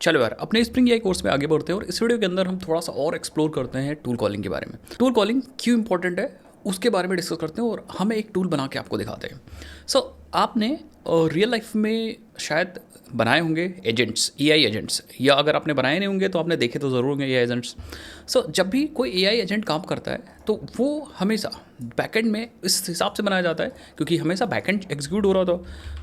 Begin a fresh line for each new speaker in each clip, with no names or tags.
चलो यार, अपने स्प्रिंग एआई कोर्स में आगे बढ़ते हैं और इस वीडियो के अंदर हम थोड़ा सा और एक्सप्लोर करते हैं टूल कॉलिंग के बारे में। टूल कॉलिंग क्यों इंपॉर्टेंट है उसके बारे में डिस्कस करते हैं और हम एक टूल बना के आपको दिखाते हैं। आपने रियल लाइफ में शायद बनाए होंगे एजेंट्स, एआई एजेंट्स, या अगर आपने बनाए नहीं होंगे तो आपने देखे तो ज़रूर होंगे एआई एजेंट्स। जब भी कोई एआई एजेंट काम करता है तो वो हमेशा बैकएंड में इस हिसाब से बनाया जाता है क्योंकि हमेशा बैकएंड एग्जीक्यूट हो रहा था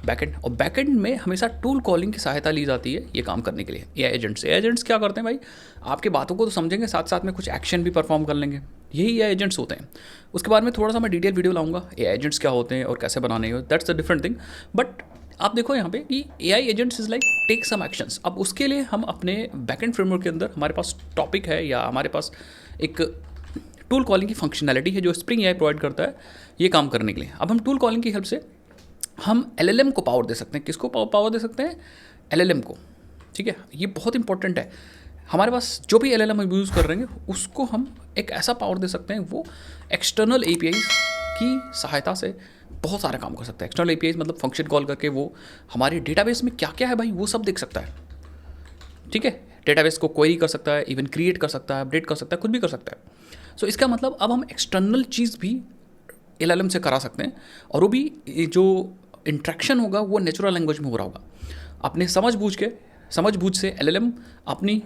बैकएंड, और बैकएंड में हमेशा टूल कॉलिंग की सहायता ली जाती है ये काम करने के लिए। एआई एजेंट्स क्या करते हैं भाई, आपकी बातों को तो समझेंगे, साथ साथ में कुछ एक्शन भी परफॉर्म कर लेंगे। यही एआई एजेंट्स होते हैं। उसके बारे में थोड़ा सा मैं डिटेल वीडियो लाऊंगा, एआई एजेंट्स क्या होते हैं और कैसे बनाने हैं, that's a different thing. But आप देखो यहाँ पे कि AI agents is like take some actions. अब उसके लिए हम अपने बैकएंड फ्रेमवर्क के अंदर हमारे पास टॉपिक है या हमारे पास एक टूल कॉलिंग की फंक्शनैलिटी है जो स्प्रिंग एआई प्रोवाइड करता है ये काम करने के लिए। अब हम टूल कॉलिंग की हेल्प से हम एलएलएम को पावर दे सकते हैं। किसको पावर दे सकते हैं? एलएलएम को। ठीक है, ये बहुत इंपॉर्टेंट है। हमारे पास जो भी एलएलएम हम यूज़ कर रहे हैं उसको हम एक ऐसा पावर दे सकते हैं, वो एक्सटर्नल एपीआई की सहायता से बहुत सारा काम कर सकता है। एक्सटर्नल एपीआई मतलब फंक्शन कॉल करके वो हमारे डेटाबेस में क्या क्या है भाई वो सब देख सकता है। ठीक है, डेटाबेस को क्वेरी कर सकता है, इवन क्रिएट कर सकता है, अपडेट कर सकता है, कुछ भी कर सकता है। इसका मतलब अब हम एक्सटर्नल चीज़ भी एलएलएम से करा सकते हैं, और वो भी जो इंट्रैक्शन होगा वो नेचुरल लैंग्वेज में हो रहा होगा। अपने समझ बूझ से एलएलएम अपनी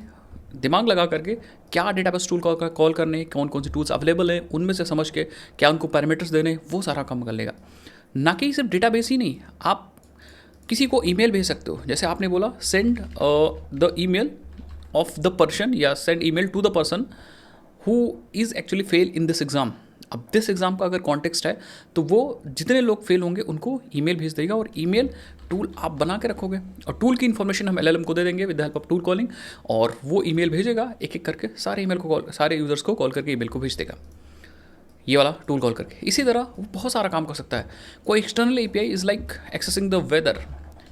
दिमाग लगा करके क्या डेटाबेस टूल कॉल करने, कौन कौन से टूल्स अवेलेबल हैं उनमें से समझ के क्या उनको पैरामीटर्स देने, वो सारा काम कर लेगा। ना कि सिर्फ डेटाबेस ही नहीं, आप किसी को ईमेल भेज सकते हो। जैसे आपने बोला send the email of the person या send email to the person who is actually fail in this exam. अब दिस एग्ज़ाम का अगर कॉन्टेक्स्ट है तो वो जितने लोग फेल होंगे उनको ईमेल भेज देगा, और ईमेल टूल आप बना के रखोगे और टूल की इन्फॉर्मेशन हम एलएलएम को दे देंगे with the help of tool calling, और वो ईमेल भेजेगा एक एक करके सारे यूज़र्स को कॉल करके ईमेल को भेज देगा, ये वाला टूल कॉल करके। इसी तरह वो बहुत सारा काम कर सकता है। कोई external API is like accessing the weather.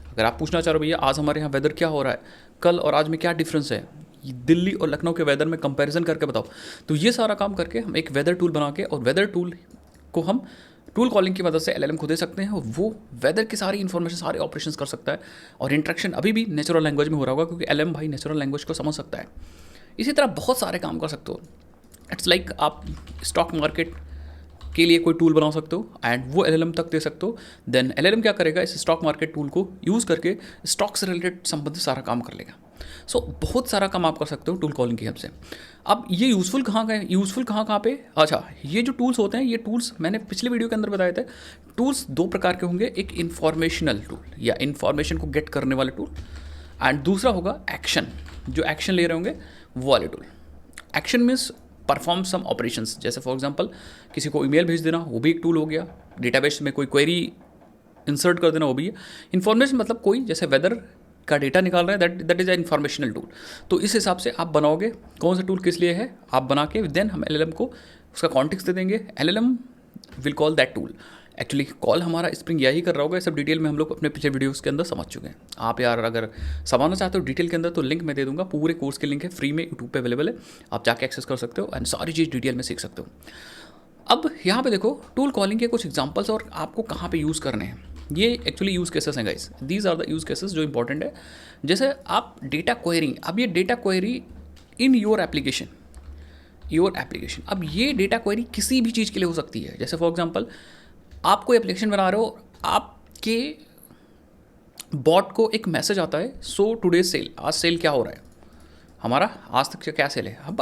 अगर आप पूछना चाह रहे हो भैया आज हमारे यहाँ वेदर क्या हो रहा है, कल और आज में क्या डिफरेंस है, दिल्ली और लखनऊ के वेदर में कंपैरिजन करके बताओ, तो ये सारा काम करके हम एक वेदर टूल बना के, और वेदर टूल को हम टूल कॉलिंग की मदद से एलएलएम को दे सकते हैं, और वो वेदर की सारी इन्फॉर्मेशन, सारे ऑपरेशंस कर सकता है। और इंट्रैक्शन अभी भी नेचुरल लैंग्वेज में हो रहा होगा क्योंकि एलएलएम भाई नेचुरल लैंग्वेज को समझ सकता है। इसी तरह बहुत सारे काम कर सकते हो। इट्स लाइक आप स्टॉक मार्केट के लिए कोई टूल बना सकते हो एंड वो एलएलएम तक दे सकते हो। देन एलएलएम क्या करेगा, इस स्टॉक मार्केट टूल को यूज़ करके स्टॉक से रिलेटेड संबंधित सारा काम कर लेगा। बहुत सारा काम आप कर सकते हो टूल कॉलिंग की हेल्प से। अब ये यूज़फुल कहाँ पे? अच्छा, ये जो टूल्स होते हैं, ये टूल्स मैंने पिछले वीडियो के अंदर बताए थे। टूल्स दो प्रकार के होंगे, एक इन्फॉर्मेशनल टूल या इन्फॉर्मेशन को गेट करने वाले टूल, एंड दूसरा होगा एक्शन, जो एक्शन ले रहे होंगे वो वाले tool. Action means perform some operations, जैसे फॉर एग्जांपल किसी को ईमेल भेज देना, वो भी एक टूल हो गया। डेटाबेस में कोई क्वेरी इंसर्ट कर देना, वो भी है। इन्फॉर्मेशन मतलब कोई जैसे वेदर का डेटा निकाल रहे हैं, that is a informational tool. तो इस हिसाब से आप बनाओगे कौन सा टूल किस लिए है, आप बना के देन हम एलएलएम को उसका कॉन्टेक्स्ट दे देंगे। LLM will call that tool. Actually call हमारा स्प्रिंग यही कर रहा होगा, सब डिटेल में हम लोग अपने पिछले वीडियोस के अंदर समझ चुके हैं। आप यार अगर समझना चाहते हो डिटेल के अंदर तो लिंक मैं दे दूंगा, पूरे कोर्स के लिंक है, फ्री में यूट्यूब पे अवेलेबल है, आप जाके एक्सेस कर सकते हो एंड सारी चीज़ डिटेल में सीख सकते हो। अब यहाँ पे देखो टूल कॉलिंग के कुछ एग्जांपल्स और आपको कहाँ पे यूज़ करने हैं। ये एक्चुअली यूज़ केसेस हैं guys, these are the use cases जो इंपॉर्टेंट है। जैसे आप डेटा क्वेरी, अब ये data query in your application, अब ये डेटा क्वेरी किसी भी चीज़ के लिए हो सकती है। जैसे फॉर एग्जांपल आप कोई एप्लीकेशन बना रहे हो, आपके बॉट को एक मैसेज आता है, सो टुडे सेल, आज सेल क्या हो रहा है हमारा, आज तक क्या सेल है। अब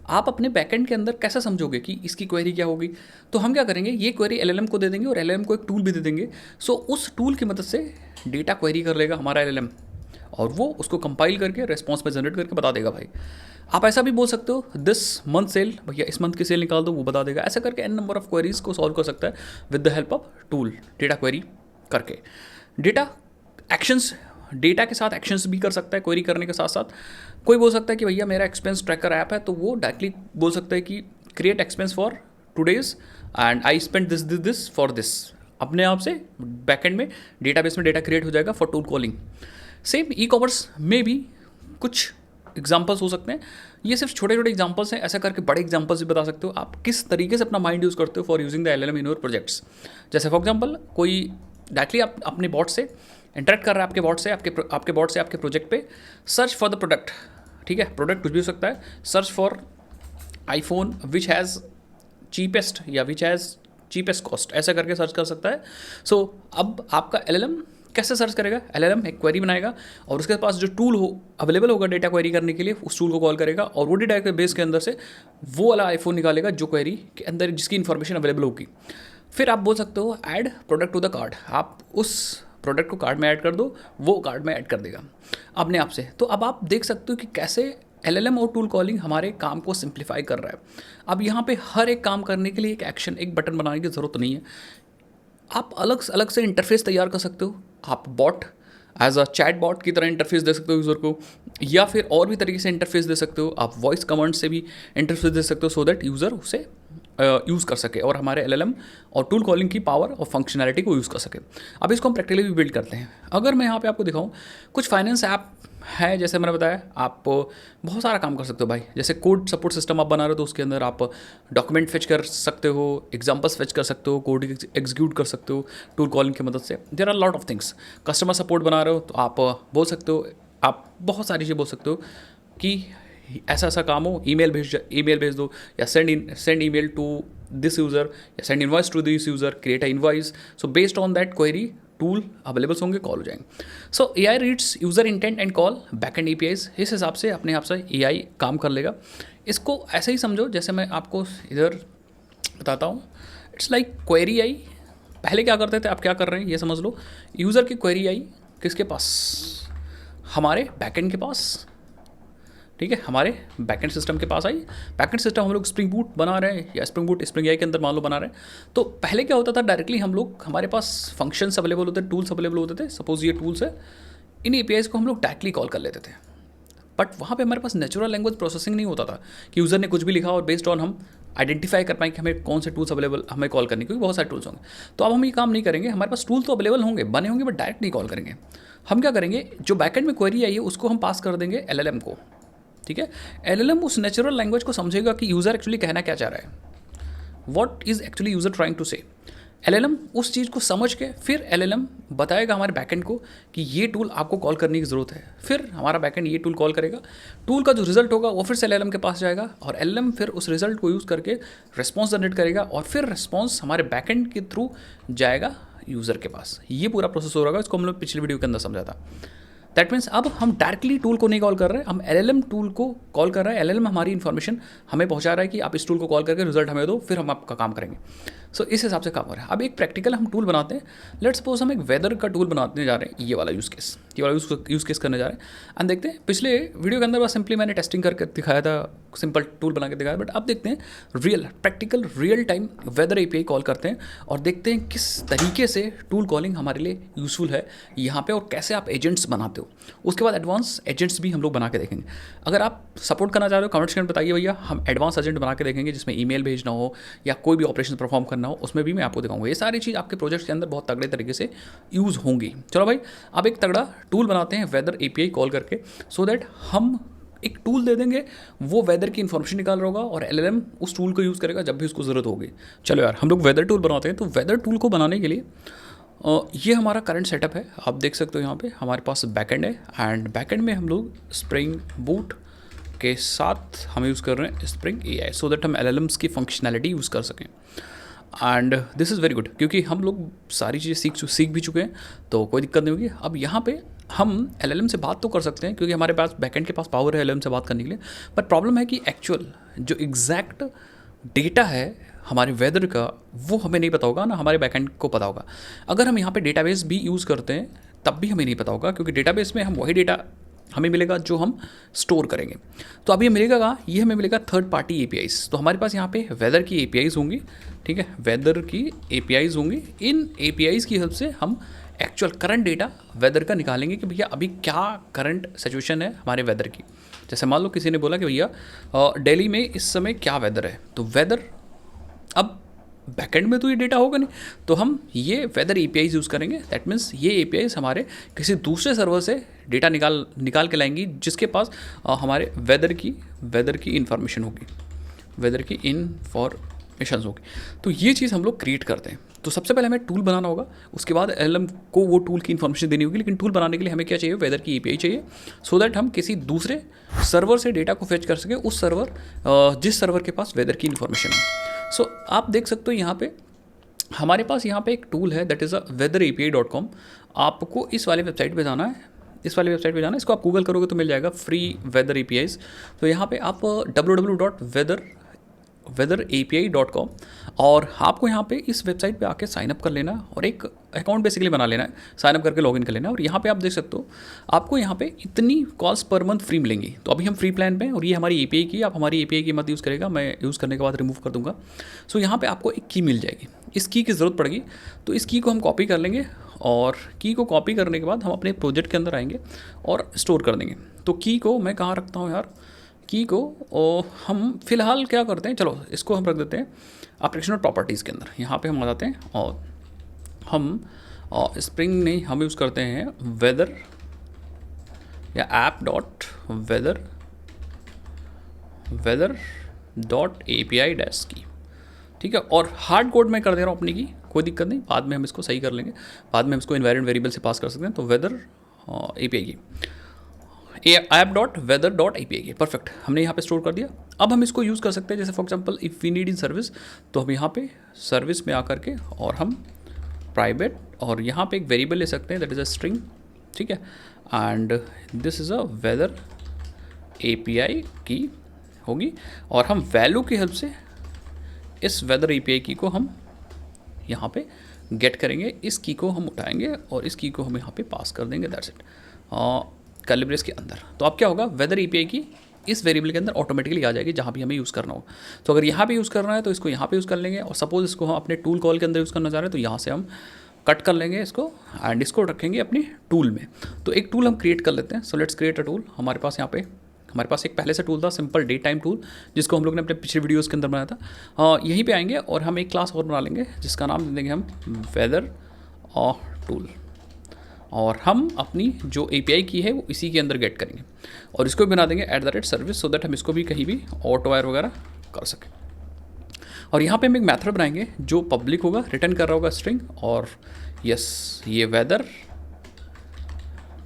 आप अपने बैकएंड के अंदर कैसे समझोगे कि इसकी क्वेरी क्या होगी? तो हम क्या करेंगे, ये क्वेरी एलएलएम को दे देंगे और एलएलएम को एक टूल भी दे देंगे। उस टूल की मदद से डेटा क्वेरी कर लेगा हमारा एलएलएम, और वो उसको कंपाइल करके रेस्पॉन्स में जनरेट करके बता देगा भाई। आप ऐसा भी बोल सकते हो दिस मंथ सेल, भैया इस मंथ की सेल निकाल दो, वो बता देगा। ऐसा करके एन नंबर ऑफ क्वेरीज को सॉल्व कर सकता है with the help of tool, data query करके। डेटा के साथ एक्शंस भी कर सकता है क्वेरी करने के साथ साथ। कोई बोल सकता है कि भैया मेरा एक्सपेंस ट्रैकर ऐप है, तो वो डायरेक्टली बोल सकता है कि create expense for today's and I spend this for this. अपने आप से बैकएंड में डेटाबेस में डेटा क्रिएट हो जाएगा for tool calling. Same e commerce में भी कुछ एग्जाम्पल्स हो सकते हैं। ये सिर्फ छोटे छोटे एग्जाम्पल्स हैं, ऐसा करके बड़े एग्जाम्पल्स भी बता सकते हो आप किस तरीके से अपना माइंड यूज़ करते हो for using the LLM in your projects. जैसे फॉर एग्जाम्पल कोई डायरेक्टली आप अपने बॉट से इंटरेक्ट कर रहा है आपके बॉट से, आपके बॉट से आपके प्रोजेक्ट पे, सर्च फॉर द प्रोडक्ट, ठीक है, प्रोडक्ट कुछ भी हो सकता है, search for iPhone which has cheapest या विच हैज़ चीपेस्ट कॉस्ट, ऐसा करके सर्च कर सकता है। सो अब आपका एलएलएम कैसे सर्च करेगा, एलएलएम एक क्वेरी बनाएगा और उसके पास जो टूल हो अवेलेबल होगा डेटा क्वेरी करने के लिए, उस टूल को कॉल करेगा और वो डेटा के बेस के अंदर से वो वाला आईफोन निकालेगा जो क्वेरी के अंदर जिसकी इन्फॉर्मेशन अवेलेबल होगी। फिर आप बोल सकते हो add product to the card, आप उस प्रोडक्ट को कार्ड में ऐड कर दो, वो कार्ड में ऐड कर देगा अपने आप से। तो अब आप देख सकते हो कि कैसे एलएलएम और टूल कॉलिंग हमारे काम को सिंप्लीफाई कर रहा है। अब यहाँ पे हर एक काम करने के लिए एक एक्शन, एक बटन बनाने की ज़रूरत नहीं है। आप अलग अलग से इंटरफेस तैयार कर सकते हो। आप bot as a chat bot की तरह इंटरफेस दे सकते हो यूज़र को, या फिर और भी तरीके से इंटरफेस दे सकते हो। आप वॉइस कमांड से भी इंटरफेस दे सकते हो सो दैट यूज़र उसे यूज़ कर सके और हमारे एलएलएम और टूल कॉलिंग की पावर और फंक्शनैलिटी को यूज़ कर सके। अब इसको हम प्रैक्टिकली भी बिल्ड करते हैं। अगर मैं यहाँ पे आपको दिखाऊँ, कुछ फाइनेंस ऐप है, जैसे मैंने बताया, आप बहुत सारा काम कर सकते हो भाई। जैसे कोड सपोर्ट सिस्टम आप बना रहे हो तो उसके अंदर आप डॉक्यूमेंट फेच कर सकते हो, एग्जांपल्स फेच कर सकते हो, कोड एग्जीक्यूट कर सकते हो टूल कॉलिंग की मदद से। There are lot of things. Customer support बना रहे हो तो आप बोल सकते हो, आप बहुत सारी चीज़ें बोल सकते हो कि ऐसा ऐसा काम हो, ईमेल भेज दो, या send email to this user, या send invoice to this user, create a invoice. So based on that query tool available होंगे, कॉल हो जाएंगे। So AI reads user intent and call back and APIs. इस हिसाब से अपने आप से एआई काम कर लेगा। इसको ऐसे ही समझो जैसे मैं आपको इधर बताता हूँ, इट्स लाइक क्वेरी आई। पहले क्या करते थे, आप क्या कर रहे हैं ये समझ लो। यूज़र की क्वेरी आई किसके पास, हमारे बैकएंड के पास, ठीक है, हमारे बैकएंड सिस्टम के पास आई। बैकएंड सिस्टम हम लोग स्प्रिंग बूट बना रहे हैं या स्प्रिंग एआई के अंदर मान लो बना रहे हैं। तो पहले क्या होता था, डायरेक्टली हम लोग, हमारे पास फंक्शंस अवेलेबल होते, टूल्स अवेलेबल होते थे। सपोज ये टूल्स है, इन एपीआईज को हम लोग डायरेक्टली कॉल कर लेते थे। बट वहाँ पे हमारे पास नेचुरल लैंग्वेज प्रोसेसिंग नहीं होता था कि यूज़र ने कुछ भी लिखा और बेस्ड ऑन हम आइडेंटिफाई कर पाएँ कि हमें कौन से टूल्स अवेलेबल हमें कॉल करने, क्योंकि बहुत सारे टूल्स होंगे। तो अब हम ये काम नहीं करेंगे। हमारे पास टूल तो अवेलेबल होंगे, बने होंगे, बट डायरेक्ट नहीं कॉल करेंगे। हम क्या करेंगे, जो बैकएंड में क्वेरी आई है उसको हम पास कर देंगे एलएलएम को, ठीक है। एलएलएम उस नेचुरल लैंग्वेज को समझेगा कि यूज़र एक्चुअली कहना क्या चाह रहा है, what is actually user trying to say. LLM उस चीज़ को समझ के फिर एलएलएम बताएगा हमारे बैकएंड को कि ये टूल आपको कॉल करने की ज़रूरत है। फिर हमारा बैकएंड ये टूल कॉल करेगा, टूल का जो रिजल्ट होगा वो फिर से एलएलएम के पास जाएगा और एलएलएम फिर उस रिजल्ट को यूज़ करके रिस्पॉन्स जनरेट करेगा और फिर रिस्पॉन्स हमारे बैकएंड के थ्रू जाएगा यूज़र के पास। ये पूरा प्रोसेस हो रहा है। इसको हम लोग पिछले वीडियो के अंदर समझा था। दैट मीन्स अब हम डायरेक्टली टूल को नहीं कॉल कर रहे हैं, हम एलएलएम टूल को कॉल कर रहे हैं। एलएलएम हमारी इन्फॉर्मेशन हमें पहुंचा रहा है कि आप इस टूल को कॉल करके रिजल्ट हमें दो, फिर हम आपका काम करेंगे। सो इस हिसाब से काम हो रहा है। अब एक प्रैक्टिकल हम टूल बनाते हैं। लेट्स सपोज हम एक वेदर का टूल बनाने जा रहे हैं, ये वाला यूज़ केस करने जा रहे हैं। एंड देखते हैं, पिछले वीडियो के अंदर बस सिंपली मैंने टेस्टिंग करके दिखाया था, सिंपल टूल बना के दिखाया। बट अब देखते हैं practical real time weather API call करते हैं और देखते हैं किस तरीके से टूल कॉलिंग हमारे लिए यूज़फुल है यहाँ पे और कैसे आप एजेंट्स बनाते हो। उसके बाद एडवांस एजेंट्स भी हम लोग बना के देखेंगे। अगर आप सपोर्ट करना चाह रहे हो कमेंट सेक्शन में बताइए भैया, हम एडवांस एजेंट बना के देखेंगे जिसमें ईमेल भेजना हो या कोई भी ऑपरेशन परफॉर्म करना हो, उसमें भी मैं आपको दिखाऊंगा। ये सारी चीज़ आपके प्रोजेक्ट्स के अंदर बहुत तगड़े तरीके से यूज़ होंगी। चलो भाई, अब एक तगड़ा टूल बनाते हैं वेदर एपीआई कॉल करके, सो दैट हम एक टूल दे देंगे, वो वेदर की इन्फॉर्मेशन निकाल रहा होगा और एलएलएम उस टूल को यूज़ करेगा जब भी उसको ज़रूरत होगी। चलो यार, हम लोग वेदर टूल बनाते हैं। तो वेदर टूल को बनाने के लिए ये हमारा करंट सेटअप है। आप देख सकते हो यहाँ पे हमारे पास बैकएंड है एंड बैकएंड में हम लोग स्प्रिंग बूट के साथ हम यूज़ कर रहे हैं स्प्रिंग एआई, सो दैट हम एलएलएम्स की फंक्शनैलिटी यूज़ कर सकें। And this is very good, क्योंकि हम लोग सारी चीज़ें सीख भी चुके हैं, तो कोई दिक्कत नहीं होगी। अब यहाँ पे हम एलएलएम से बात तो कर सकते हैं क्योंकि हमारे पास बैकएंड के पास पावर है एलएलएम से बात करने के लिए। बट प्रॉब्लम है कि एक्चुअल जो एग्जैक्ट डेटा है हमारे वेदर का, वो हमें नहीं पता होगा ना, हमारे बैकएंड को पता होगा। अगर हम यहाँ पे डेटाबेस भी यूज़ करते हैं तब भी हमें नहीं पता होगा, क्योंकि डेटाबेस में हम वही डेटा हमें मिलेगा जो हम स्टोर करेंगे। तो अब ये मिलेगा कहाँ, ये हमें मिलेगा थर्ड पार्टी एपीआईज। तो हमारे पास यहाँ पे वेदर की एपीआईज होंगी, ठीक है, वेदर की एपीआईज होंगी। इन एपीआईज की हेल्प से हम एक्चुअल करंट डेटा वेदर का निकालेंगे कि भैया अभी क्या करंट सिचुएशन है हमारे वेदर की। जैसे मान लो किसी ने बोला कि भैया दिल्ली में इस समय क्या वेदर है, तो वेदर, अब बैकएंड में तो ये डेटा होगा नहीं, तो हम ये वेदर एपीआईज यूज़ करेंगे। दैट मीन्स ये एपीआईज हमारे किसी दूसरे सर्वर से डेटा निकाल के लाएंगी जिसके पास हमारे वेदर की इंफॉर्मेशन होगी, वेदर की इन्फॉर्मेशन होगी। तो ये चीज़ हम लोग क्रिएट करते हैं। तो सबसे पहले हमें टूल बनाना होगा, उसके बाद एलएलएम को वो टूल की इन्फॉर्मेशन देनी होगी। लेकिन टूल बनाने के लिए हमें क्या चाहिए, वेदर की एपीआई चाहिए, सो दैट हम किसी दूसरे सर्वर से डेटा को फेच कर सकें, उस सर्वर जिस सर्वर के पास वेदर की इन्फॉर्मेशन है। सो आप देख सकते हो यहाँ पे हमारे पास यहाँ पे एक टूल है, दैट इज़ अ weatherapi.com। आपको इस वाले वेबसाइट पे जाना है, इस वाले वेबसाइट पे जाना है, इसको आप गूगल करोगे तो मिल जाएगा फ्री वेदर एपीआईज। तो यहाँ पे आप www.weatherapi.com, और आपको यहाँ पे इस वेबसाइट पे आके साइनअप कर लेना और एक अकाउंट बेसिकली बना लेना है, साइनअप करके लॉगिन कर लेना। और यहाँ पे आप देख सकते हो आपको यहाँ पे इतनी कॉल्स पर मंथ फ्री मिलेंगी। तो अभी हम फ्री प्लान पे हैं और ये हमारी एपीआई की, आप हमारी एपीआई की मत यूज़ करेगा, मैं यूज़ करने के बाद रिमूव कर दूंगा। सो यहाँ पे आपको एक की मिल जाएगी, इस की ज़रूरत पड़ेगी, तो इस की को हम कॉपी कर लेंगे और की को कॉपी करने के बाद हम अपने प्रोजेक्ट के अंदर आएंगे और स्टोर कर देंगे। तो की को मैं कहाँ रखता हूँ यार, की को हम फिलहाल क्या करते हैं, चलो इसको हम रख देते हैं एप्लीकेशन और प्रॉपर्टीज़ के अंदर। यहाँ पे हम आ जाते हैं और हम स्प्रिंग नहीं, हम यूज़ करते हैं वेदर या app.weather.api-की, ठीक है। और हार्ड कोड में कर दे रहा हूँ अपनी की, कोई दिक्कत नहीं, बाद में हम इसको सही कर लेंगे, बाद में हम इसको इन्वायरमेंट वेरिएबल से पास कर सकते हैं। तो वेदर एपीआई की app.weather.api की, परफेक्ट, हमने यहाँ पे स्टोर कर दिया। अब हम इसको यूज़ कर सकते हैं, जैसे for example if we need in service, तो हम यहाँ पे सर्विस में आकर के और हम प्राइवेट और यहाँ पे एक वेरिएबल ले सकते हैं, दैट इज़ अ स्ट्रिंग, ठीक है। And this is a weather API की होगी, और हम वैल्यू की हेल्प से इस वेदर एपीआई की को हम यहाँ पे गेट करेंगे, इस की को हम उठाएंगे और इस की को हम यहाँ पे पास कर देंगे, दैट्स इट, कैलिब्रेस के अंदर। तो अब क्या होगा, वेदर एपीआई की इस वेरिएबल के अंदर ऑटोमेटिकली आ जाएगी जहाँ भी हमें यूज़ करना हो। तो अगर यहाँ पे यूज़ करना है तो इसको यहाँ पे यूज़ कर लेंगे, और सपोज इसको हम अपने टूल कॉल के अंदर यूज़ करना चाह रहे हैं तो यहाँ से हम कट कर लेंगे इसको एंड इसको रखेंगे अपने टूल में। तो एक टूल हम क्रिएट कर लेते हैं। So let's create a tool. हमारे पास यहाँ पे हमारे पास एक पहले से टूल था, सिंपल डे टाइम टूल, जिसको हम लोग ने अपने पिछले वीडियोज़ के अंदर बनाया था। यहीं पे आएंगे और हम एक क्लास और बना लेंगे जिसका नाम दे देंगे हम वेदर टूल, और हम अपनी जो एपीआई की है वो इसी के अंदर गेट करेंगे और इसको भी बना देंगे @सर्विस, सो दैट हम इसको भी कहीं भी ऑटो वायर वगैरह कर सकें। और यहाँ पे हम एक मेथड बनाएंगे जो पब्लिक होगा, रिटर्न कर रहा होगा स्ट्रिंग, और यस ये वेदर,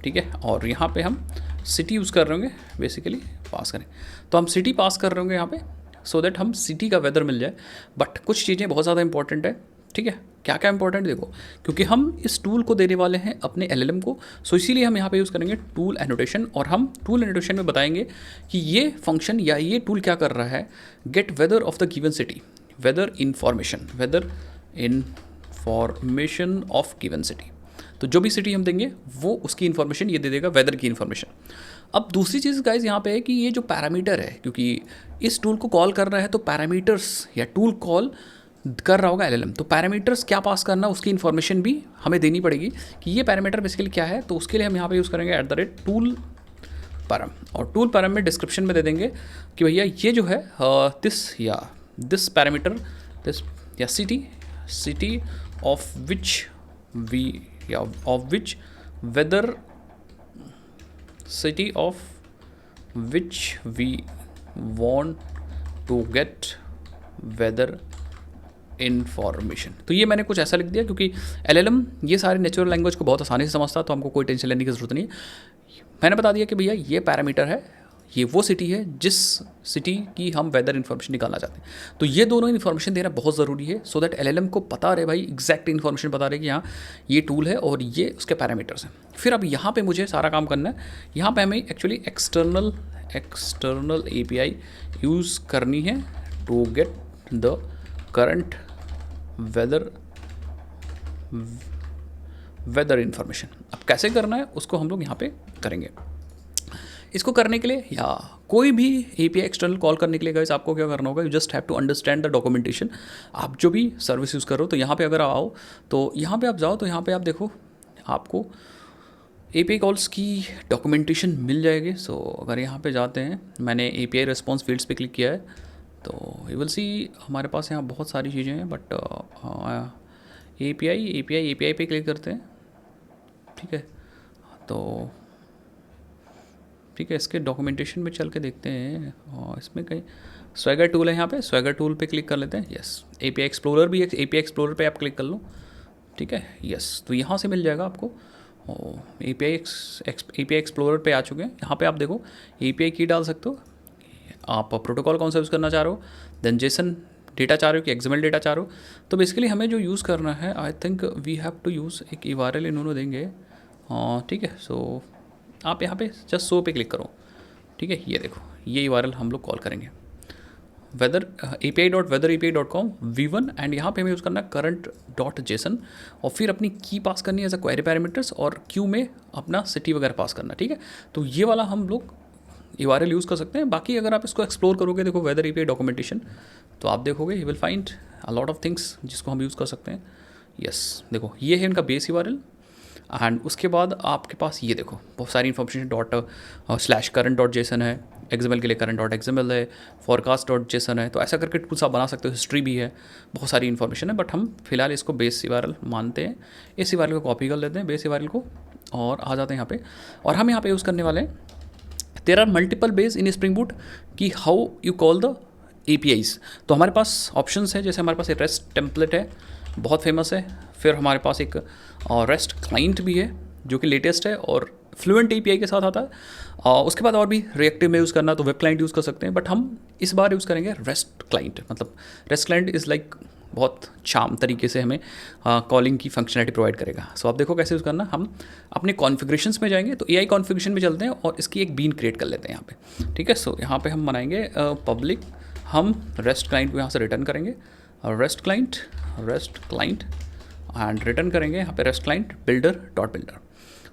ठीक है। और यहाँ पे हम सिटी यूज़ कर रहे होंगे, बेसिकली पास करें तो हम सिटी पास कर रहे होंगे यहाँ पे, सो दैट हम सिटी का वेदर मिल जाए। बट कुछ चीज़ें बहुत ज़्यादा इंपॉर्टेंट है, ठीक है। क्या क्या इंपॉर्टेंट देखो, क्योंकि हम इस टूल को देने वाले हैं अपने एलएलएम को, सो इसीलिए हम यहाँ पे यूज़ करेंगे टूल एनोटेशन, और हम टूल एनोटेशन में बताएंगे कि ये फंक्शन या ये टूल क्या कर रहा है, get weather of the given city, weather information of given city. तो जो भी सिटी हम देंगे वो उसकी इन्फॉर्मेशन ये दे देगा, वेदर की इन्फॉर्मेशन। अब दूसरी चीज़ गाइज यहाँ पे है कि ये जो पैरामीटर है, क्योंकि इस टूल को कॉल कर रहा है तो पैरामीटर्स या टूल कॉल कर रहा होगा एलएलएम, तो पैरामीटर्स क्या पास करना उसकी इन्फॉर्मेशन भी हमें देनी पड़ेगी कि ये पैरामीटर बेसिकली क्या है। तो उसके लिए हम यहाँ पे यूज़ करेंगे @टूल पैराम, और टूल पैराम में डिस्क्रिप्शन में दे देंगे कि भैया ये जो है दिस पैरामीटर दिस या city of which weather city of which we want to get weather information। तो ये मैंने कुछ ऐसा लिख दिया क्योंकि एलएलएम ये सारे नेचुरल लैंग्वेज को बहुत आसानी से समझता है, तो हमको कोई टेंशन लेने की ज़रूरत नहीं है। मैंने बता दिया कि भैया ये पैरामीटर है, ये वो सिटी है जिस सिटी की हम वेदर इन्फॉर्मेशन निकालना चाहते हैं। तो ये दोनों इन्फॉर्मेशन देना बहुत ज़रूरी है, सो दैट एलएलएम को पता रहे भाई, एग्जैक्ट इन्फॉर्मेशन पता रहे कि हाँ ये टूल है और ये उसके पैरामीटर्स हैं। फिर अब यहाँ पे मुझे सारा काम करना है, यहाँ पे हमें एक्चुअली एक्सटर्नल एपीआई यूज़ करनी है to get the current weather information. अब कैसे करना है उसको हम लोग यहाँ पे करेंगे। इसको करने के लिए या कोई भी एपीआई एक्सटर्नल कॉल करने के लिए गाइस आपको क्या करना होगा, you just have to understand the documentation. आप जो भी सर्विस यूज़ कर रहे हो, तो यहाँ पे अगर आओ तो यहाँ पे आप जाओ तो यहाँ पे आप देखो आपको एपीआई कॉल्स की डॉक्यूमेंटेशन मिल जाएगी। सो अगर यहाँ पे जाते हैं, मैंने एपीआई रिस्पॉन्स फील्ड्स पे क्लिक किया है, तो यू विल सी हमारे पास यहाँ बहुत सारी चीज़ें हैं, बट एपीआई पे क्लिक करते हैं, ठीक है। तो ठीक है, इसके डॉक्यूमेंटेशन में चल के देखते हैं। और इसमें कहीं स्वैगर टूल है, यहाँ पे स्वैगर टूल पे क्लिक कर लेते हैं। यस, एपीआई एक्सप्लोरर भी है, एपीआई एक्सप्लोरर पे आप क्लिक कर लो। ठीक है, यस, तो यहाँ से मिल जाएगा आपको। एपीआई एक्सप्लोरर पे आ चुके हैं। यहाँ पे आप देखो एपीआई की डाल सकते हो, आप प्रोटोकॉल कौन सा यूज़ करना चाह रहे हो, देन जेसन डेटा चाह रहे हो कि एक्सएमएल डेटा चाह रहे हो। तो बेसिकली हमें जो यूज़ करना है, I think we have to use एक यूआरएल इन्होंने देंगे। ठीक है, सो आप यहाँ पे जस्ट शो पे क्लिक करो। ठीक है, ये देखो ये यूआरएल हम लोग कॉल करेंगे वेदर api.weatherapi.com v1 एंड यहाँ पे हमें यूज़ करना है current.json और फिर अपनी की पास करनी है एज अ क्वेरी पैरामीटर्स और क्यू में अपना सिटी वगैरह पास करना। ठीक है, तो ये वाला हम लोग यूआरएल यूज़ कर सकते हैं। बाकी अगर आप इसको एक्सप्लोर करोगे, देखो वेदर एपीआई डॉक्यूमेंटेशन, तो आप देखोगे you will find a lot of things जिसको हम यूज़ कर सकते हैं। यस, देखो ये है इनका बेस यूआरएल एंड उसके बाद आपके पास ये देखो बहुत सारी इन्फॉर्मेशन ./current.json है, एक्सएमएल के लिए current.xml है, forecast.json है। तो ऐसा करके टूल्स आप बना सकते हो, हिस्ट्री भी है, बहुत सारी इन्फॉर्मेशन है। बट हम फिलहाल इसको बेस यूआरएल मानते हैं। इस यूआरएल को कॉपी कर लेते हैं, बेस यूआरएल को, और आ जाते हैं यहाँ पे। और हम यहाँ पे यूज़ करने वाले हैं, there are multiple base in Spring Boot कि how you call the APIs। तो हमारे पास ऑप्शंस है, जैसे हमारे पास एक रेस्ट टेम्पलेट है, बहुत फेमस है। फिर हमारे पास एक रेस्ट क्लाइंट भी है जो कि लेटेस्ट है और फ्लुएंट API के साथ आता है। उसके बाद और भी रिएक्टिव में यूज़ करना तो वेब क्लाइंट यूज़ कर सकते हैं, बट हम इस बार यूज़ करेंगे रेस्ट क्लाइंट। मतलब रेस्ट क्लाइंट इज़ लाइक बहुत चाम तरीके से हमें कॉलिंग की फंक्शनलिटी प्रोवाइड करेगा। सो आप देखो कैसे यूज़ करना। हम अपने कॉन्फ़िगरेशंस में जाएंगे, तो AI कॉन्फ़िगरेशन में चलते हैं और इसकी एक बीन क्रिएट कर लेते हैं यहाँ पे। ठीक है, सो यहाँ पे हम बनाएंगे पब्लिक, हम रेस्ट क्लाइंट को यहाँ से रिटर्न करेंगे, रेस्ट क्लाइंट एंड रिटर्न करेंगे यहाँ पे रेस्ट क्लाइंट builder.builder।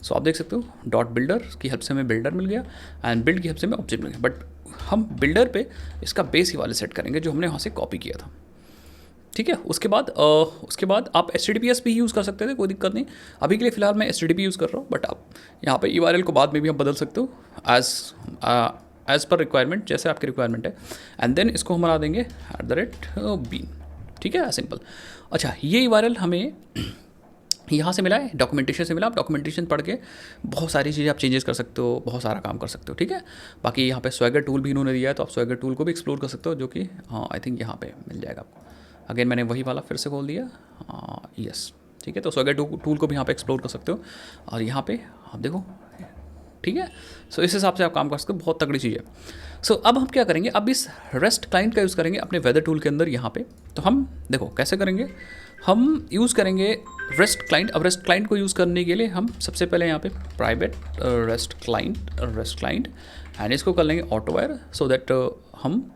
सो आप देख सकते हो डॉट बिल्डर की हेल्प से हमें बिल्डर मिल गया एंड बिल्ड की हेल्प से हमें ऑब्जेक्ट मिल गया। बट हम बिल्डर पे इसका बेस ही वाले सेट करेंगे जो हमने वहाँ से कॉपी किया था। ठीक है, उसके बाद आप HTTPS भी यूज़ कर सकते थे, कोई दिक्कत नहीं। अभी के लिए फ़िलहाल मैं HTTP यूज़ कर रहा हूँ, बट आप यहाँ पे URL को बाद में भी आप बदल सकते हो एज़ पर रिक्वायरमेंट, जैसे आपकी रिक्वायरमेंट है। एंड देन इसको हम बना देंगे @bean। ठीक है, सिंपल। अच्छा, ये URL हमें यहाँ से मिला है, डॉक्यूमेंटेशन से मिला। आप डॉक्यूमेंटेशन पढ़ के बहुत सारी चीज़ें आप चेंजेस कर सकते हो, बहुत सारा काम कर सकते हो। ठीक है, बाकी यहाँ पे स्वैगर टूल भी इन्होंने दिया है, तो आप स्वैगर टूल को भी एक्सप्लोर कर सकते हो, जो कि आई थिंक यहाँ पे मिल जाएगा आपको। अगेन मैंने वही वाला फिर से खोल दिया। यस, ठीक है, तो स्वैगर टूल को भी यहाँ पे एक्सप्लोर कर सकते हो और यहाँ पे आप देखो। ठीक है, सो इस हिसाब से आप काम कर सकते हो, बहुत तगड़ी चीज़ है। सो अब हम क्या करेंगे, अब इस रेस्ट क्लाइंट का यूज़ करेंगे अपने वेदर टूल के अंदर यहाँ पे। तो हम देखो कैसे करेंगे, हम यूज़ करेंगे रेस्ट क्लाइंट। अब रेस्ट क्लाइंट को यूज़ करने के लिए हम सबसे पहले यहाँ पे प्राइवेट रेस्ट क्लाइंट एंड इसको कर लेंगे ऑटोवायर, सो दैट हम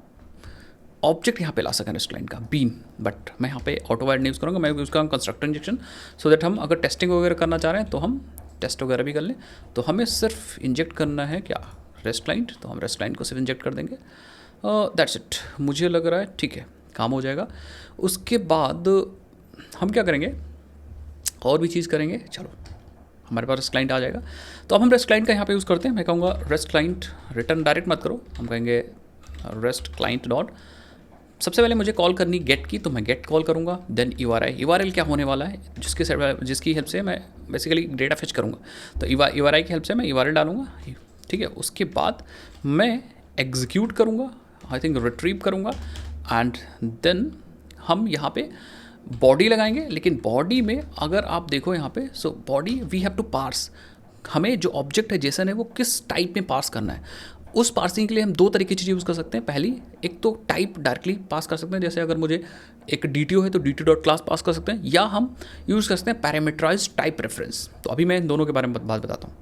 ऑब्जेक्ट यहाँ पे ला सकें रेस्ट क्लाइंट का बीन। बट मैं यहाँ पे ऑटोवायर नहीं यूज़ करूँगा, मैं यूज़ करूँगा कंस्ट्रक्टर इंजेक्शन, सो दैट हम अगर टेस्टिंग वगैरह करना चाह रहे हैं तो हम टेस्ट वगैरह भी कर लें। तो हमें सिर्फ इंजेक्ट करना है क्या, रेस्ट क्लाइंट। तो हम रेस्ट क्लाइंट को सिर्फ इंजेक्ट कर देंगे, दैट्स इट। मुझे लग रहा है ठीक है, काम हो जाएगा। उसके बाद हम क्या करेंगे, और भी चीज़ करेंगे। चलो, हमारे पास रेस्ट क्लाइंट आ जाएगा। तो अब हम रेस्ट क्लाइंट का यहाँ पे यूज़ करते हैं। मैं कहूँगा रेस्ट क्लाइंट रिटर्न डायरेक्ट मत करो, हम कहेंगे रेस्ट क्लाइंट डॉट। सबसे पहले मुझे कॉल करनी गेट की, तो मैं गेट कॉल करूँगा। देन URL क्या होने वाला है, जिसकी हेल्प से मैं बेसिकली डेटा फेच करूँगा। तो URI की हेल्प से मैं URL डालूँगा। ठीक है, उसके बाद मैं एग्जीक्यूट करूँगा, आई थिंक रिट्रीव करूँगा एंड देन हम यहाँ पे बॉडी लगाएंगे। लेकिन बॉडी में अगर आप देखो यहाँ पे, so body we have to parse, हमें जो ऑब्जेक्ट है जेसन है वो किस टाइप में पास करना है। उस पार्सिंग के लिए हम दो तरीके की चीज़ यूज़ कर सकते हैं। पहली, एक तो टाइप डायरेक्टली पास कर सकते हैं, जैसे अगर मुझे एक DTO है तो DTO.class पास कर सकते हैं, या हम यूज़ कर सकते हैं पैरामीटराइज टाइप रेफरेंस। तो अभी मैं इन दोनों के बारे में बात बताता हूँ।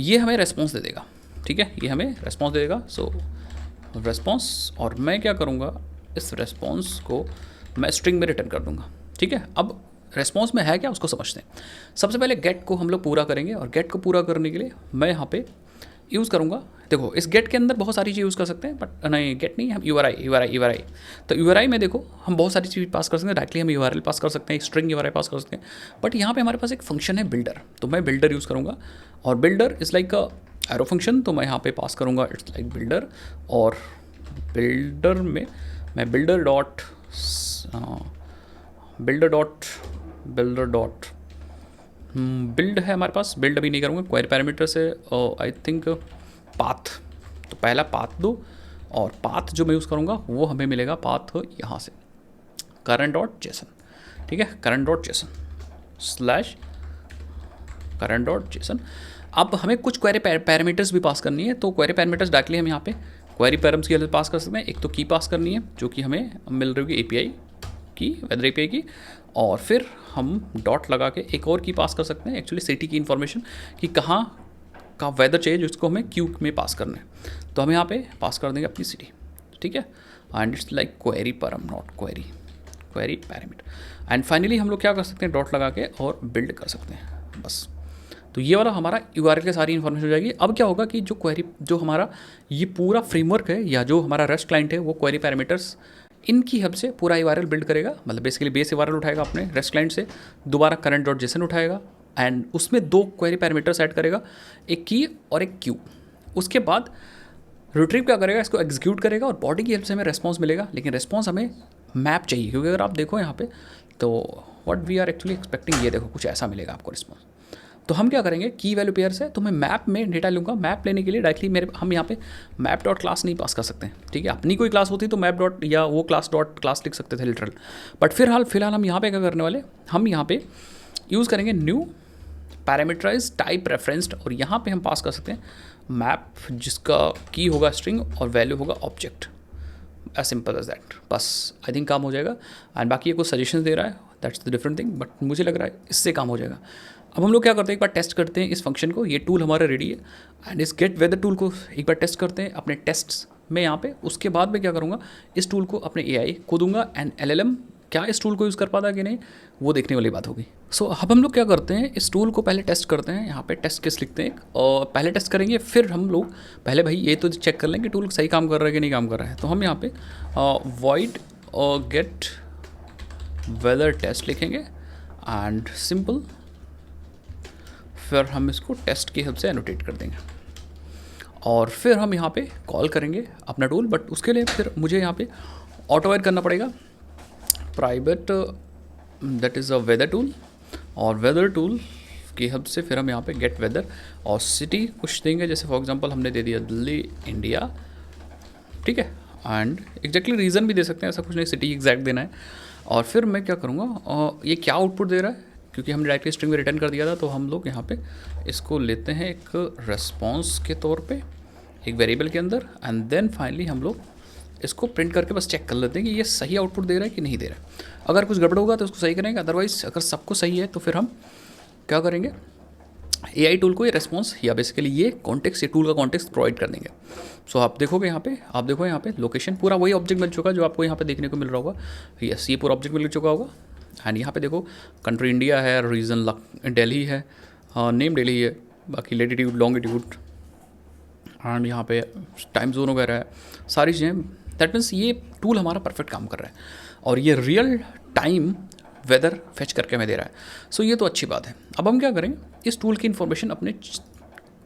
ये हमें रेस्पॉन्स दे देगा, ठीक है, ये हमें रेस्पॉन्स दे देगा। सो रेस्पॉन्स, और मैं क्या करूँगा, इस रेस्पॉन्स को मैं स्ट्रिंग में रिटर्न कर दूँगा। ठीक है, अब रेस्पॉन्स में है क्या उसको समझते हैं। सबसे पहले गेट को हम लोग पूरा करेंगे, और गेट को पूरा करने के लिए मैं यहाँ पे यूज़ करूँगा। देखो, इस गेट के अंदर बहुत सारी चीज़ यूज़ कर सकते हैं, बट नहीं, गेट नहीं, हम URI। तो URI में देखो हम बहुत सारी चीज़ पास कर सकते हैं। डायरेक्टली हम URL पास कर सकते हैं, स्ट्रिंग URI पास कर सकते हैं, बट यहाँ पे हमारे पास एक फंक्शन है बिल्डर, तो मैं बिल्डर यूज़ करूँगा। और builder is like a arrow function, तो मैं यहाँ पे पास करूँगा इट्स लाइक बिल्डर। और बिल्डर में मैं बिल्डर डॉट बिल्ड है हमारे पास। बिल्ड अभी नहीं करूँगा, क्वेरी पैरामीटर से आई थिंक पाथ पहला पाथ दो, और पाथ जो मैं यूज़ करूँगा वो हमें मिलेगा पाथ यहाँ से current डॉट जेसन, ठीक है, current dot JSON slash current dot JSON. अब हमें कुछ क्वेरी पैरामीटर्स भी पास करनी है, तो क्वेरी पैरामीटर्स डायरेक्टली हम यहाँ पे क्वेरी पैरम्स की हेल्प पास कर सकते हैं। एक तो की पास करनी है जो कि हमें मिल रही होगी एपीआई की, वेदर एपीआई की, और फिर हम डॉट लगा के एक और की पास कर सकते हैं, एक्चुअली सिटी की इन्फॉर्मेशन कि कहाँ का वेदर चाहिए जिसको हमें क्यू में पास करना है। तो हम यहाँ पे पास कर देंगे अपनी सिटी, ठीक है, एंड इट्स लाइक क्वेरी परम not query parameter. And finally हम लोग क्या कर सकते हैं, डॉट लगा के और बिल्ड कर सकते हैं बस। तो ये वाला हमारा URL की सारी इन्फॉर्मेशन हो जाएगी। अब क्या होगा कि जो क्वेरी, जो हमारा ये पूरा फ्रेमवर्क है या जो हमारा रेस्ट क्लाइंट है वो क्वेरी पैरामीटर्स इनकी हेल्प से पूरा URL बिल्ड करेगा, मतलब बेसिकली बेस URL उठाएगा अपने रेस्ट क्लाइंट से, दोबारा करंट डॉट जेसन उठाएगा एंड उसमें 2 क्वेरी पैरामीटर्स ऐड करेगा, एक की और एक क्यू। उसके बाद रिट्रीव क्या करेगा, इसको एग्जीक्यूट करेगा और बॉडी की हेल्प से हमें रेस्पॉन्स मिलेगा, लेकिन रेस्पॉन्स हमें मैप चाहिए, क्योंकि अगर आप देखो यहाँ पे तो what we are actually expecting, ये देखो कुछ ऐसा मिलेगा आपको रिस्पॉन्स। तो हम क्या करेंगे, की वैल्यू पेयर से तो मैं मैप में डेटा लूँगा। मैप लेने के लिए डायरेक्टली हम यहाँ पे मैप डॉट क्लास नहीं पास कर सकते हैं, ठीक है, अपनी कोई क्लास होती तो मैप डॉट या वो क्लास डॉट क्लास लिख सकते थे लिटरल, बट फिलहाल हम यहाँ पे क्या करने वाले, हम यहाँ पे यूज़ करेंगे न्यू पैरामीटराइज टाइप रेफरेंस्ड, और यहाँ पे हम पास कर सकते हैं मैप जिसका की होगा स्ट्रिंग और वैल्यू होगा object, as simple as that. बस आई थिंक काम हो जाएगा। एंड बाकी ये कुछ सजेशन दे रहा है, that's the different thing, but मुझे लग रहा है इससे काम हो जाएगा। अब हम लोग क्या करते हैं, एक बार टेस्ट करते हैं इस फंक्शन को, ये टूल हमारा रेडी है, एंड इस गेट वेदर टूल को एक बार टेस्ट करते हैं अपने टेस्ट्स में यहाँ पे। उसके बाद मैं क्या करूँगा, इस टूल को अपने AI को दूंगा, एंड LLM क्या इस टूल को यूज़ कर पाता है कि नहीं वो देखने वाली बात होगी। सो अब हम लोग क्या करते हैं, इस टूल को पहले टेस्ट करते हैं। यहाँ पे टेस्ट केस लिखते हैं और पहले टेस्ट करेंगे, फिर हम लोग पहले भाई ये तो चेक कर लेंगे टूल सही काम कर रहा है कि नहीं काम कर रहा है। तो हम यहाँ पे वॉइड गेट वेदर टेस्ट लिखेंगे एंड सिंपल, फिर हम इसको टेस्ट की हेल्प से एनोटेट कर देंगे और फिर हम यहाँ पे कॉल करेंगे अपना टूल। बट उसके लिए फिर मुझे यहाँ पे ऑटोवायर करना पड़ेगा, private that is a weather tool, और वेदर टूल की हेल्प से फिर हम यहाँ पे गेट वेदर और सिटी कुछ देंगे, जैसे फॉर एग्जांपल हमने दे दिया दिल्ली इंडिया, ठीक है, एंड एग्जैक्टली रीज़न भी दे सकते हैं, ऐसा कुछ नहीं, सिटी एग्जैक्ट देना है। और फिर मैं क्या करूँगा, ये क्या आउटपुट दे रहा है, क्योंकि हमने डायरेक्टली स्ट्रिंग में रिटर्न कर दिया था, तो हम लोग यहाँ पे इसको लेते हैं एक रेस्पॉन्स के तौर पे एक वेरिएबल के अंदर, एंड देन फाइनली हम लोग इसको प्रिंट करके बस चेक कर लेते हैं कि ये सही आउटपुट दे रहा है कि नहीं दे रहा है। अगर कुछ गड़बड़ होगा तो उसको सही करेंगे, अदरवाइज अगर सब कुछ सही है तो फिर हम क्या करेंगे, AI टूल को ये रेस्पॉन्स या बेसिकली ये कॉन्टेक्स्ट, ये टूल का कॉन्टेक्स्ट प्रोवाइड कर देंगे। सो आप देखोगे यहाँ पे, आप देखो यहाँ पे लोकेशन पूरा वही ऑब्जेक्ट मिल चुका जो आपको यहाँ पे देखने को मिल रहा होगा। यस, ये पूरा ऑब्जेक्ट मिल चुका होगा। एंड यहाँ पे देखो कंट्री इंडिया है, रीजन दिल्ली है, नेम दिल्ली है, बाकी लेटीट्यूड लॉन्गिट्यूड एंड यहाँ पे टाइम जोन वगैरह है, सारी चीज़ें। दैट मीन्स ये टूल हमारा परफेक्ट काम कर रहा है और ये रियल टाइम वेदर फेच करके हमें दे रहा है। सो ये तो अच्छी बात है। अब हम क्या करेंगे, इस टूल की इन्फॉर्मेशन अपने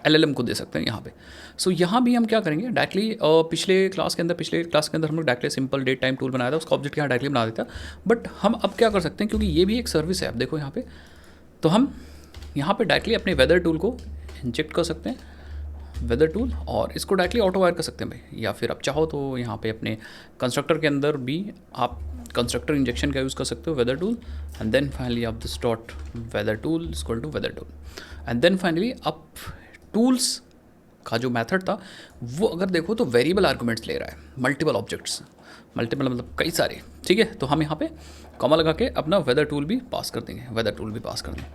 LLM को दे सकते हैं यहाँ पे। सो यहाँ भी हम क्या करेंगे, डायरेक्टली पिछले क्लास के अंदर हम लोग directly simple date time tool बनाया था, उसका ऑब्जेक्ट यहाँ डायरेक्टली बना देता। बट हम अब क्या कर सकते हैं, क्योंकि ये भी एक सर्विस है, अब देखो यहाँ पे, तो हम यहाँ पे डायरेक्टली अपने वेदर टूल को इंजेक्ट कर सकते हैं, वेदर टूल, और इसको डायरेक्टली ऑटो वायर कर सकते हैं भाई। या फिर आप चाहो तो यहाँ पे अपने कंस्ट्रक्टर के अंदर भी आप कंस्ट्रक्टर इंजेक्शन का यूज़ कर सकते हो, weather tool, and then finally आप this dot weather tool equal to weather tool, and then finally आप टूल्स का जो मेथड था वो अगर देखो तो वेरिएबल आर्गुमेंट्स ले रहा है, मल्टीपल ऑब्जेक्ट्स, मल्टीपल मतलब कई सारे, ठीक है। तो हम यहाँ पे कॉमा लगा के अपना वेदर टूल भी पास कर देंगे, वेदर टूल भी पास कर देंगे,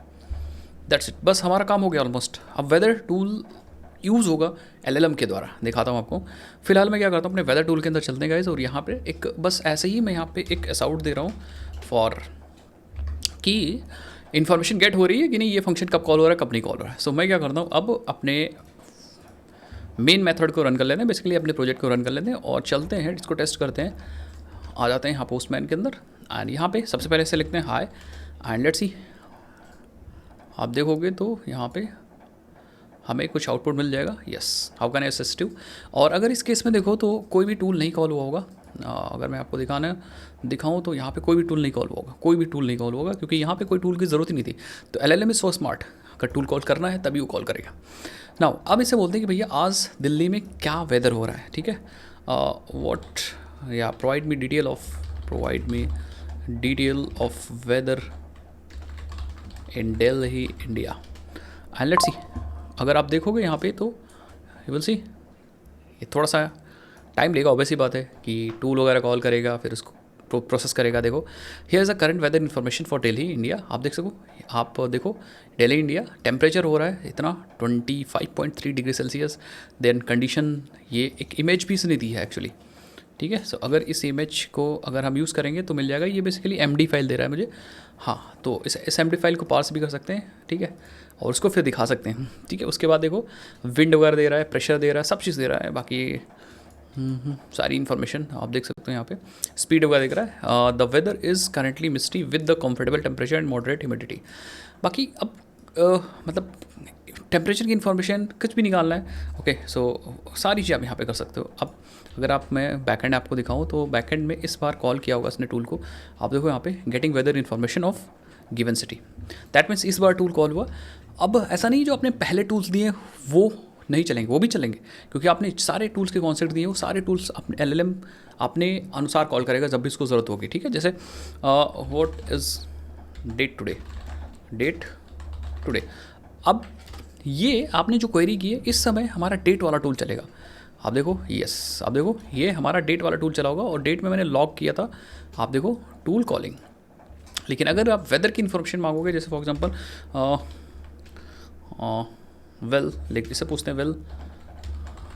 दैट्स इट, बस हमारा काम हो गया ऑलमोस्ट। अब वेदर टूल यूज़ होगा LLM के द्वारा, दिखाता हूँ आपको। फिलहाल मैं क्या करता हूँ, अपने वेदर टूल के अंदर चलते हैं गाइस, और यहाँ पे एक बस ऐसे ही मैं यहाँ पे एक एसाउट दे रहा हूँ फॉर कि इन्फॉर्मेशन गेट हो रही है कि नहीं, ये फंक्शन कब कॉल हो रहा है कब नहीं कॉल हो रहा है। सो मैं क्या करता हूँ, अब अपने मेन मेथड को रन कर लेते हैं, बेसिकली अपने प्रोजेक्ट को रन कर लेते हैं और चलते हैं, इसको टेस्ट करते हैं। आ जाते हैं यहाँ पोस्टमैन के अंदर, एंड यहाँ पे सबसे पहले से लिखते हैं हाय एंड लेट्स सी। आप देखोगे तो यहाँ पे हमें कुछ आउटपुट मिल जाएगा, yes how can I assist you. और अगर इस केस में देखो तो कोई भी टूल नहीं कॉल हुआ होगा, अगर मैं आपको दिखाऊं तो यहाँ पे कोई भी टूल नहीं कॉल होगा, कोई भी टूल नहीं कॉल होगा, क्योंकि यहाँ पे कोई टूल की ज़रूरत ही नहीं थी। तो LLM इज़ सो स्मार्ट, अगर टूल कॉल करना है तभी वो कॉल करेगा। नाउ अब इसे बोलते हैं कि भैया आज दिल्ली में क्या वेदर हो रहा है, ठीक है। What yeah provide me detail of weather in Delhi India and let's see. अगर आप देखोगे यहाँ पे तो यू विल सी ये थोड़ा सा टाइम लेगा, ऑब्वियस ही बात है कि टूल वगैरह कॉल करेगा फिर उसको प्रोसेस करेगा। देखो here is a current weather information for Delhi India. आप देखो दिल्ली इंडिया टेम्परेचर हो रहा है इतना 25.3 डिग्री सेल्सियस। देन कंडीशन ये एक इमेज भी इसने दी है एक्चुअली, ठीक है। सो अगर इस इमेज को अगर हम यूज़ करेंगे तो मिल जाएगा। ये बेसिकली MD फाइल दे रहा है मुझे, हाँ। तो इस MD फाइल को पार्स भी कर सकते हैं, ठीक है, और उसको फिर दिखा सकते हैं, ठीक है। उसके बाद देखो विंड वगैरह दे रहा है, प्रेशर दे रहा है, सब चीज़ दे रहा है। बाकी सारी इन्फॉर्मेशन आप देख सकते हो यहाँ पे। स्पीड वगैरह दिख रहा है। The weather is currently misty with the comfortable temperature and moderate humidity. बाकी अब मतलब टेम्परेचर की इन्फॉर्मेशन कुछ भी निकालना है, ओके। सो सारी चीज़ आप यहाँ पे कर सकते हो। अब अगर मैं बैकएंड आपको दिखाऊँ तो बैकएंड में इस बार कॉल किया होगा इसने टूल को। आप देखो यहाँ पे getting weather information of given city, that means इस बार टूल कॉल हुआ। अब ऐसा नहीं जो आपने पहले टूल्स दिए वो नहीं चलेंगे, वो भी चलेंगे, क्योंकि आपने सारे टूल्स के कॉन्सेप्ट दिए, वो सारे टूल्स अपने LLM अपने अनुसार कॉल करेगा जब भी उसको ज़रूरत होगी, ठीक है। जैसे व्हाट इज़ डेट टुडे। अब ये आपने जो क्वेरी की है इस समय हमारा डेट वाला टूल चलेगा। आप देखो आप देखो ये हमारा डेट वाला टूल चला होगा और डेट में मैंने लॉग किया था। आप देखो टूल कॉलिंग। लेकिन अगर आप वेदर की इन्फॉर्मेशन मांगोगे, जैसे फॉर एग्जांपल इससे पूछते हैं well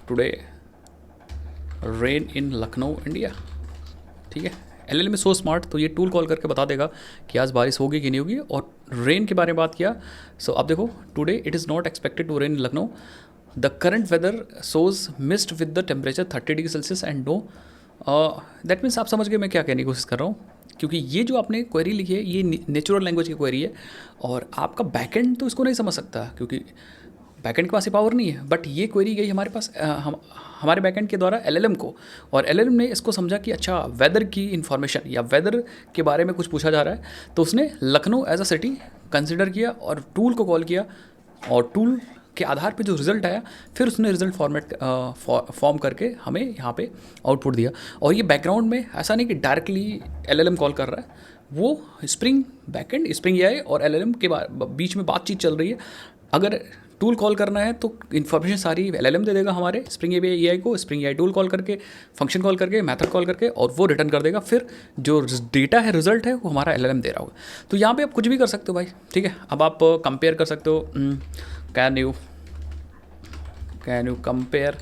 today rain in Lucknow India, ठीक है। LLM सो स्मार्ट, तो ये टूल कॉल करके बता देगा कि आज बारिश होगी कि नहीं होगी। और रेन के बारे में बात किया, सो आप देखो today it is not expected to rain in Lucknow. The current weather shows mist with the temperature 30 degree Celsius and no. That means आप समझ गए मैं क्या कहने की कोशिश कर रहा हूँ, क्योंकि ये जो आपने क्वेरी लिखी है ये नेचुरल लैंग्वेज की क्वेरी है और आपका बैकएंड तो इसको नहीं समझ सकता, क्योंकि बैकएंड के पास ये पावर नहीं है। बट ये क्वेरी गई हमारे पास हमारे बैकएंड के द्वारा LLM को, और LLM ने इसको समझा कि अच्छा वेदर की इन्फॉर्मेशन या वेदर के बारे में कुछ पूछा जा रहा है, तो उसने Lucknow as a city consider किया और टूल को कॉल किया, और टूल के आधार पे जो रिज़ल्ट आया फिर उसने रिज़ल्ट फॉर्म करके हमें यहाँ पे आउटपुट दिया। और ये बैकग्राउंड में ऐसा नहीं कि डायरेक्टली LLM कॉल कर रहा है, वो स्प्रिंग बैकएंड, स्प्रिंग AI और LLM के बीच में बातचीत चल रही है। अगर टूल कॉल करना है तो इन्फॉर्मेशन सारी LLM दे देगा हमारे स्प्रिंग AI को, स्प्रिंग AI टूल कॉल करके, फंक्शन कॉल करके, मेथड कॉल करके, और वो रिटर्न कर देगा। फिर जो डेटा है, रिजल्ट है, वो हमारा LLM दे रहा होगा। तो यहाँ पे आप कुछ भी कर सकते हो भाई, ठीक है। अब आप कंपेयर कर सकते हो, कैन यू कंपेयर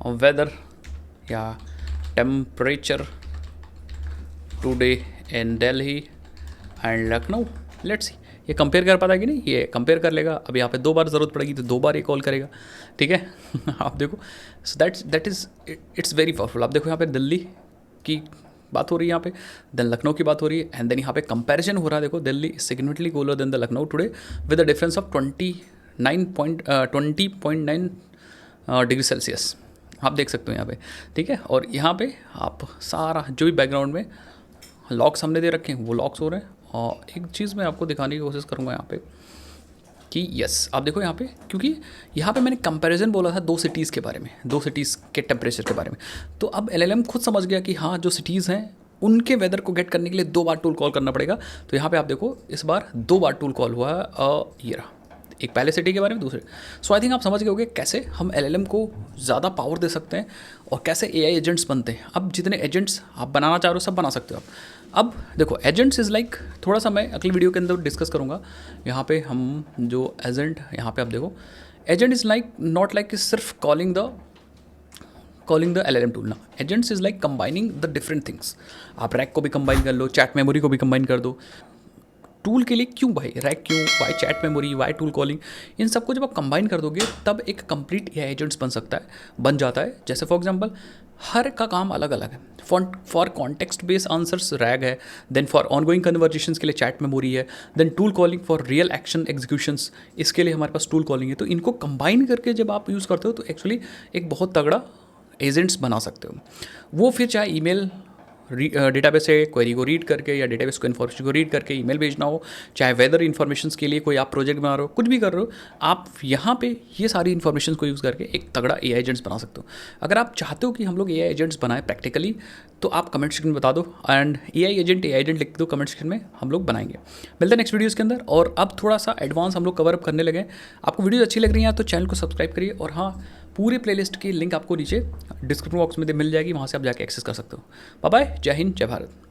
वेदर या temperature today in Delhi and Lucknow. Let's see ये कंपेयर कर पाता है कि नहीं, ये कंपेयर कर लेगा। अब यहाँ पे 2 बार ज़रूरत पड़ेगी तो 2 बार ये कॉल करेगा, ठीक है। आप देखो, so that is it's very powerful. आप देखो यहाँ पे दिल्ली की बात हो रही है, यहाँ पे देन लखनऊ की बात हो रही है, एंड देन यहाँ पे कंपैरिजन हो रहा है। देखो Delhi significantly cooler than the Lucknow today with the difference of 20.9 degree Celsius. आप देख सकते हो यहाँ पे, ठीक है। और यहाँ पे आप सारा जो भी बैकग्राउंड में लॉक्स हमने दे रखे हैं वो लॉक्स हो रहे हैं। और एक चीज़ मैं आपको दिखाने की कोशिश करूँगा यहाँ पे कि यस, आप देखो यहाँ पे, क्योंकि यहाँ पे मैंने कंपैरिजन बोला था 2 सिटीज़ के बारे में, 2 सिटीज़ के टेम्परेचर के बारे में। तो अब LLM खुद समझ गया कि हाँ, जो सिटीज़ हैं उनके वेदर को गेट करने के लिए 2 बार टूल कॉल करना पड़ेगा। तो यहाँ पे आप देखो इस बार 2 बार टूल कॉल हुआ है, ये रहा, एक पहले सिटी के बारे में, दूसरे। सो आई थिंक आप समझ गए होंगे कैसे हम LLM को ज़्यादा पावर दे सकते हैं और कैसे AI एजेंट्स बनते हैं। अब जितने एजेंट्स आप बनाना चाह रहे हो सब बना सकते हो आप। अब देखो एजेंट्स इज़ लाइक, थोड़ा सा मैं अगली वीडियो के अंदर डिस्कस करूँगा। यहाँ पे हम जो एजेंट, यहाँ पे आप देखो agent is like not like सिर्फ कॉलिंग द LLM टूल ना। Agents is like combining the different things. आप रैक को भी कंबाइन कर लो, चैट मेमोरी को भी कंबाइन कर दो। टूल के लिए क्यों भाई रैक, क्यों why chat memory, why tool calling, इन सबको जब आप कंबाइन कर दोगे तब एक कंप्लीट AI एजेंट्स बन जाता है। जैसे फॉर एग्जांपल हर का काम अलग अलग है। For context based answers RAG है, देन फॉर ऑनगोइंग कन्वर्जेशंस के लिए चैट मेमोरी है, then tool calling for real action executions, इसके लिए हमारे पास टूल कॉलिंग है। तो इनको कंबाइन करके जब आप यूज़ करते हो तो एक्चुअली एक बहुत तगड़ा एजेंट्स बना सकते हो। वो फिर चाहे ईमेल डेटाबेस से क्वेरी को रीड करके या डेटाबेस को इन्फॉर्मेशन को रीड करके ईमेल भेजना हो, चाहे वेदर इन्फॉर्मेशन के लिए कोई आप प्रोजेक्ट बना रहे हो, कुछ भी कर रहे हो, आप यहाँ पे ये सारी इन्फॉर्मेशन को यूज़ करके एक तगड़ा AI एजेंट्स बना सकते हो। अगर आप चाहते हो कि हम लोग AI एजेंट्स बनाएं प्रैक्टिकली, तो आप कमेंट सेक्शन में बता दो एंड AI एजेंट लिख दो कमेंट सेक्शन में, हम लोग बनाएंगे। मिलते हैं नेक्स्ट वीडियोज़ के अंदर। और अब थोड़ा सा एडवांस हम लोग कवर अप करने लगे। आपको वीडियो अच्छी लग रही है तो चैनल को सब्सक्राइब करिए, और हाँ, पूरी प्लेलिस्ट की लिंक आपको नीचे डिस्क्रिप्शन बॉक्स में मिल जाएगी, वहाँ से आप जाके एक्सेस कर सकते हो। बाय बाय, जय हिंद, जय भारत।